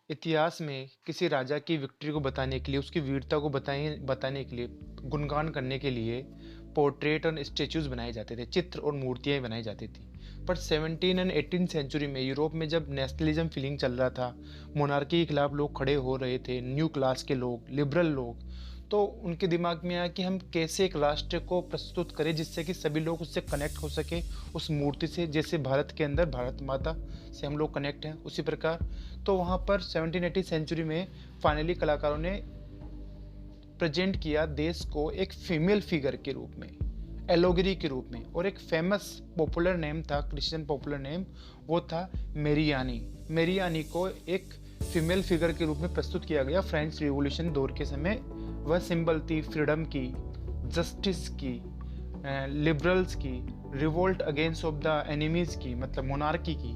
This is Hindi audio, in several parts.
इतिहास में किसी राजा की विक्ट्री को बताने के लिए, उसकी वीरता को बताने के लिए, गुणगान करने के लिए पोर्ट्रेट और स्टेच्यूज बनाए जाते थे, चित्र और मूर्तियां बनाई जाती थी। पर 17 एंड 18 सेंचुरी में यूरोप में जब नेशनलिज्म फीलिंग चल रहा था, मोनार्की के खिलाफ लोग खड़े हो रहे थे, न्यू क्लास के लोग, लिबरल लोग, तो उनके दिमाग में आया कि हम कैसे एक राष्ट्र को प्रस्तुत करें जिससे कि सभी लोग उससे कनेक्ट हो सके, उस मूर्ति से। जैसे भारत के अंदर भारत माता से हम लोग कनेक्ट हैं, उसी प्रकार तो वहाँ पर 1780 सेंचुरी में फाइनली कलाकारों ने प्रेजेंट किया देश को एक फीमेल फिगर के रूप में, एलोगिरी के रूप में। और एक फेमस पॉपुलर नेम था, क्रिश्चियन पॉपुलर नेम, वो था मेरियानी। मेरियानी को एक फीमेल फिगर के रूप में प्रस्तुत किया गया फ्रेंच रिवॉल्यूशन दौर के समय। वह सिंबल थी फ्रीडम की, जस्टिस की, लिबरल्स की, revolt against of the enemies की, मतलब मोनार्की की।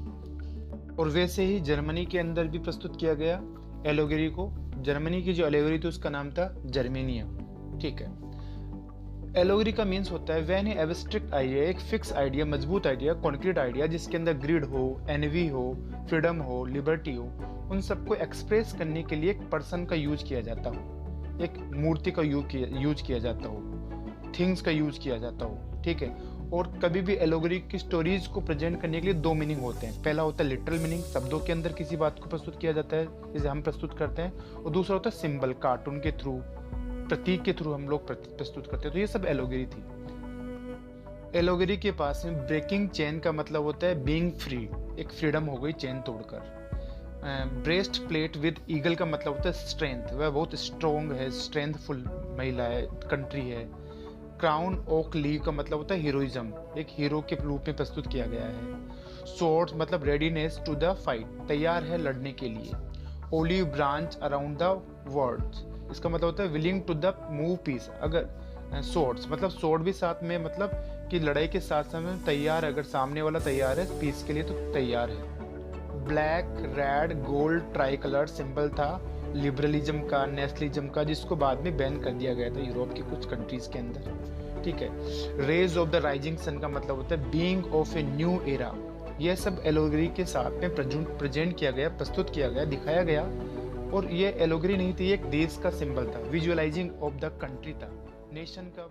और वैसे ही जर्मनी के अंदर भी प्रस्तुत किया गया एलोगेरी को। जर्मनी की जो एलोगेरी थी उसका नाम था जर्मेनिया। ठीक है। एलोगेरी का मीन्स होता है व्हेन ए एब्स्ट्रैक्ट आइडिया, एक फिक्स आइडिया, मजबूत आइडिया, कॉन्क्रीट आइडिया, जिसके अंदर ग्रिड हो, एनवी हो, फ्रीडम हो, लिबर्टी हो, उन सबको एक्सप्रेस करने के लिए एक पर्सन का यूज किया जाता हो, एक मूर्ति का यूज किया जाता हो, थिंग्स का यूज किया जाता हो। ठीक है। और कभी भी एलोगरी की स्टोरीज को प्रेजेंट करने के लिए दो मीनिंग होते हैं। पहला होता है लिटरल मीनिंग, शब्दों के अंदर किसी बात को प्रस्तुत किया जाता है जैसे हम प्रस्तुत करते हैं। और दूसरा होता है सिंबल, कार्टून के थ्रू, प्रतीक के थ्रू हम लोग प्रस्तुत करते हैं। तो ये सब एलोगरी थी। एलोगरी के पास में ब्रेकिंग चेन का मतलब होता है बीइंग फ्री, एक फ्रीडम हो गई चेन तोड़कर। ब्रेस्ट प्लेट विद ईगल का मतलब होता है स्ट्रेंथ, वह बहुत स्ट्रॉन्ग है, स्ट्रेंथफुल महिला है, कंट्री है। क्राउन ओक लीव का मतलब होता है हीरोइज्म, एक हीरो के रूप में प्रस्तुत किया गया है। स्वॉर्ड मतलब रेडीनेस टू द फाइट, तैयार है लड़ने के लिए। Olive branch around the world, इसका मतलब होता है willing to the move peace. अगर स्वॉर्ड्स मतलब स्वॉर्ड भी साथ में, मतलब कि लड़ाई के साथ साथ तैयार, अगर सामने वाला तैयार है पीस के लिए तो तैयार है। Black red gold try colour symbol था लिबरलिज्म का, नेशनलिज्म का, जिसको बाद में बैन कर दिया गया था यूरोप की कुछ कंट्रीज के अंदर। ठीक है। Rays of the rising sun का मतलब होता है being of a new era. यह सब एलोगरी के साथ में प्रेजेंट किया गया, प्रस्तुत किया गया, दिखाया गया। और ये एलोगरी नहीं थी, एक देश का सिंबल था, विजुअलाइजिंग ऑफ द कंट्री था, नेशन का।